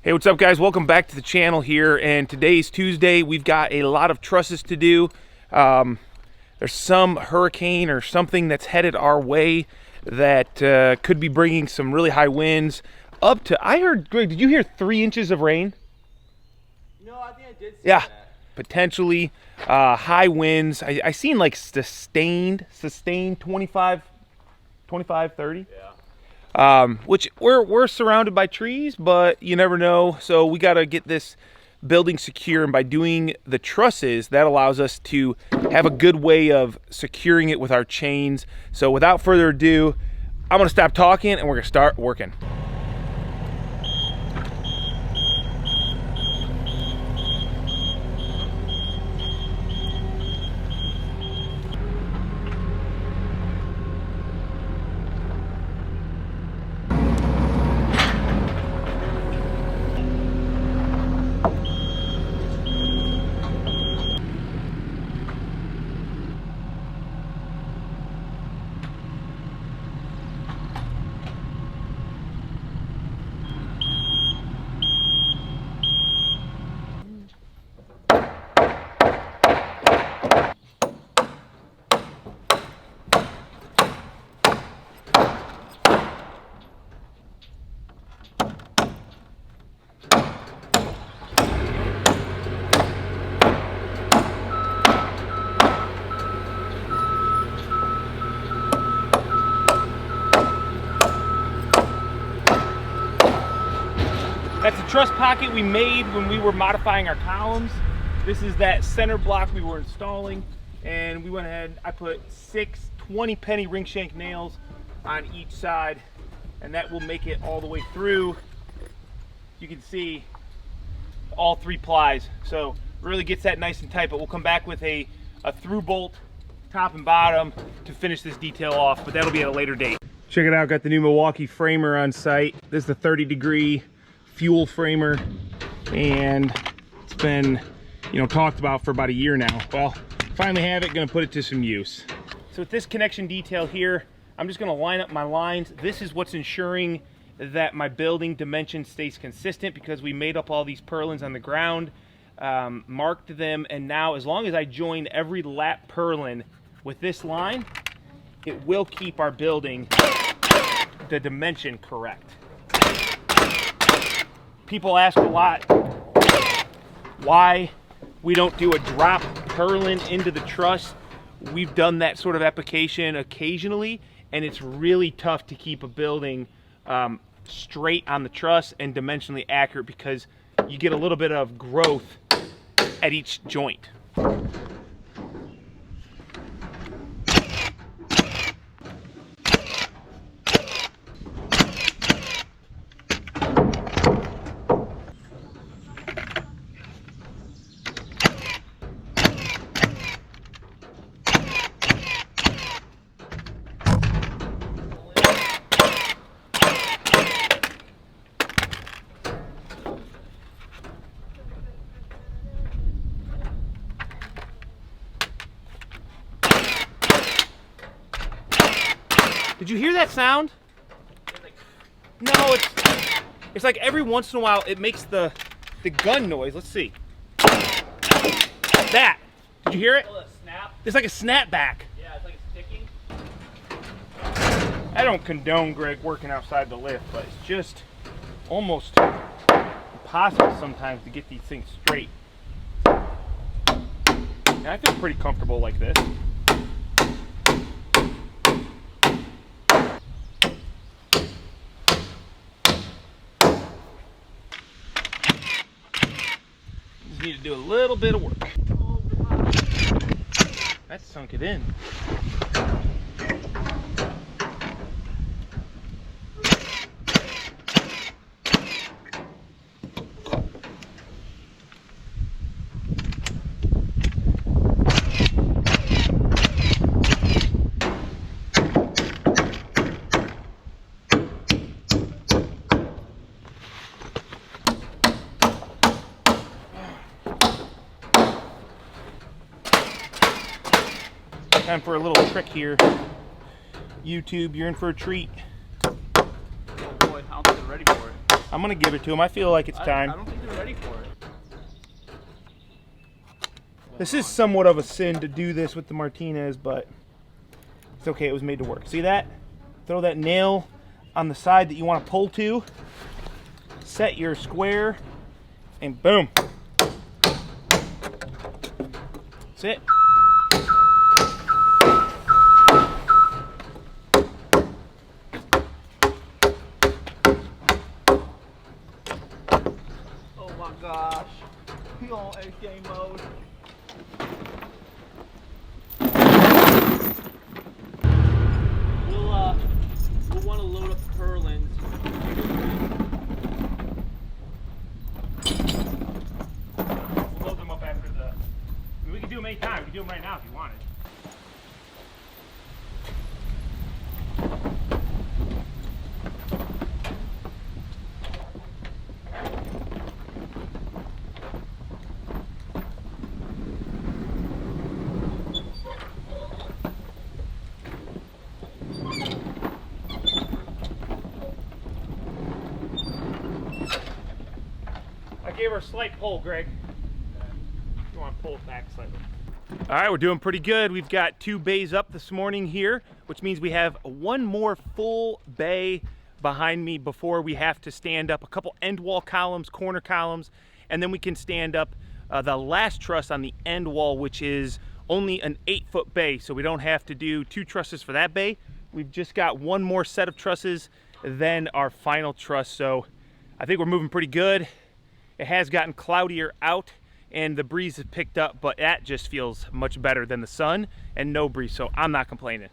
Hey, what's up guys? Welcome back to the channel here, and today's Tuesday. We've got a lot of trusses to do. There's some hurricane or something that's headed our way that could be bringing some really high winds up to, I heard, Greg, did you hear 3 inches of rain? No, I think I did see Yeah, that. potentially high winds. I seen like sustained 25, 30. Yeah. Which we're surrounded by trees, but you never know. So we got to get this building secure, and by doing the trusses, that allows us to have a good way of securing it with our chains. So without further ado, I'm gonna stop talking and we're gonna start working. That's a truss pocket we made when we were modifying our columns. This is that center block we were installing, and we went ahead, I put 6 20-penny ring shank nails on each side, and that will make it all the way through. You can see all 3 plies, so really gets that nice and tight, but we'll come back with a through bolt top and bottom to finish this detail off, but that'll be at a later date. Check it out, got the new Milwaukee framer on site. This is the 30-degree fuel framer, and it's been, talked about for about a year now. Well, finally have it, gonna put it to some use. So with this connection detail here, I'm just gonna line up my lines. This is what's ensuring that my building dimension stays consistent, because we made up all these purlins on the ground, marked them, and now as long as I join every lap purlin with this line, it will keep our building the dimension correct. People ask a lot why we don't do a drop purlin into the truss. We've done that sort of application occasionally, and it's really tough to keep a building straight on the truss and dimensionally accurate, because you get a little bit of growth at each joint. Did you hear that sound? No, it's like every once in a while it makes the gun noise. Let's see. That. Did you hear it? Oh, a snap? It's like a snapback. Yeah, it's like it's ticking. I don't condone Greg working outside the lift, but it's just almost impossible sometimes to get these things straight. And I feel pretty comfortable like this. Just need to do a little bit of work. That sunk it in. Time for a little trick here. YouTube, you're in for a treat. Oh boy, I don't think they're ready for it. I'm gonna give it to him. I feel like it's time. I don't think they're ready for it. This is somewhat of a sin to do this with the Martinez, but it's okay. It was made to work. See that? Throw that nail on the side that you want to pull to. Set your square, and boom. That's it. Oh my gosh. We all in game mode. We'll want to load up purlins. We'll load them up after the. I mean, we can do them anytime. We can do them right now if you wanted. I gave her a slight pull, Greg. You want to pull it back slightly. All right, we're doing pretty good. We've got 2 bays up this morning here, which means we have 1 more full bay behind me before we have to stand up a couple end wall columns, corner columns, and then we can stand up the last truss on the end wall, which is only an 8-foot bay, so we don't have to do 2 trusses for that bay. We've just got 1 more set of trusses than our final truss, so I think we're moving pretty good. It has gotten cloudier out and the breeze has picked up, but that just feels much better than the sun and no breeze, so I'm not complaining.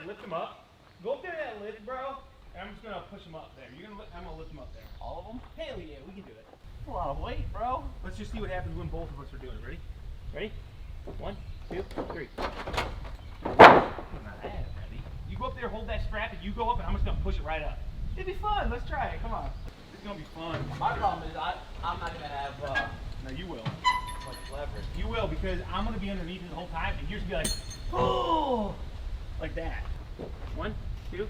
Lift them up. Go up there to that lid, bro, and I'm just gonna push them up there. I'm gonna lift them up there. All of them? Hell yeah, we can do it. That's a lot of weight, bro. Let's just see what happens when both of us are doing it. Ready? Ready? 1, 2, 3. Not that heavy. You go up there, hold that strap, and you go up, and I'm just gonna push it right up. It'd be fun. Let's try it. Come on. It's gonna be fun. My problem is I'm not gonna have No, you will. much leverage. You will, because I'm gonna be underneath it the whole time, and you're just gonna be like, oh, like that. 1, 2.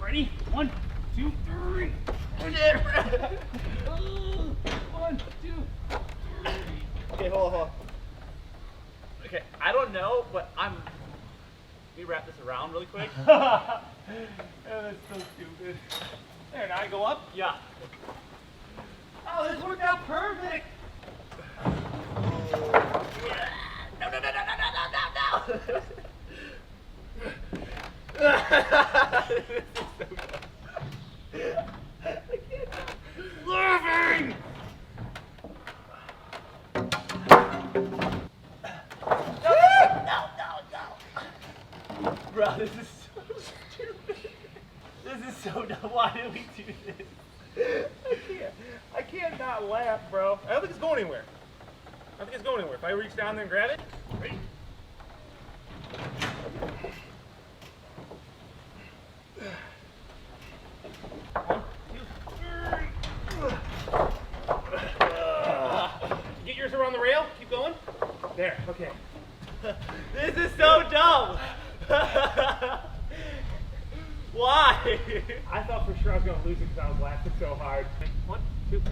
Ready? 1, 2, 3. 1, 2, 3. Okay, hold on. Okay, I don't know, but let me wrap this around really quick. Oh, that's so stupid. There, now I go up. Yeah. Oh, this worked out perfect. No, no, no, no, no, no, no, no. Laughing. Bro, this is so stupid. This is so dumb. Why did we do this? I can't not laugh, bro. I don't think it's going anywhere. I don't think it's going anywhere. If I reach down there and grab it, ready? Get yours around the rail. Keep going. There. Okay. This is so dumb. Why? I thought for sure I was gonna lose it because I was laughing so hard. 1, 2.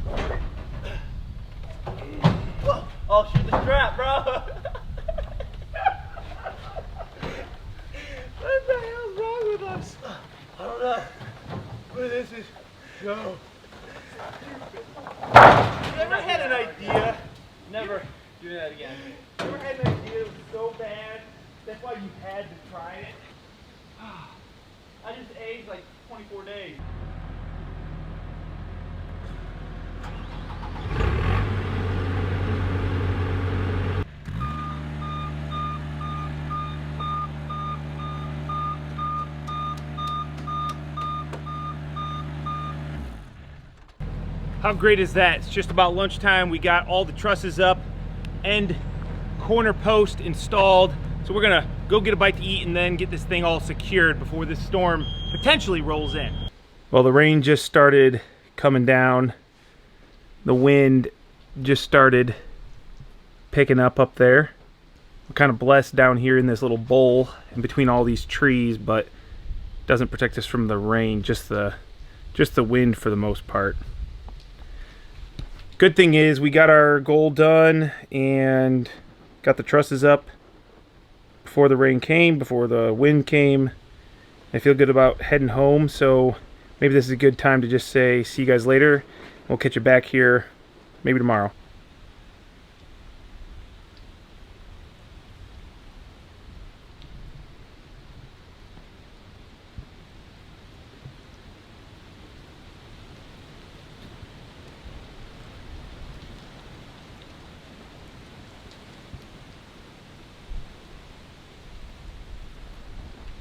Oh, shoot the strap, bro. What the hell's wrong with us? I don't know. But this is so stupid. You ever had an idea? Never do that again. You ever had an idea that was so bad, that's why you had to try it? I just aged like 24 days. How great is that? It's just about lunchtime. We got all the trusses up, end corner post installed. So we're gonna go get a bite to eat and then get this thing all secured before this storm potentially rolls in. Well, the rain just started coming down. The wind just started picking up there. We're kind of blessed down here in this little bowl in between all these trees, but it doesn't protect us from the rain, just the wind for the most part. Good thing is we got our goal done and got the trusses up before the rain came, before the wind came. I feel good about heading home, so maybe this is a good time to just say see you guys later. We'll catch you back here maybe tomorrow.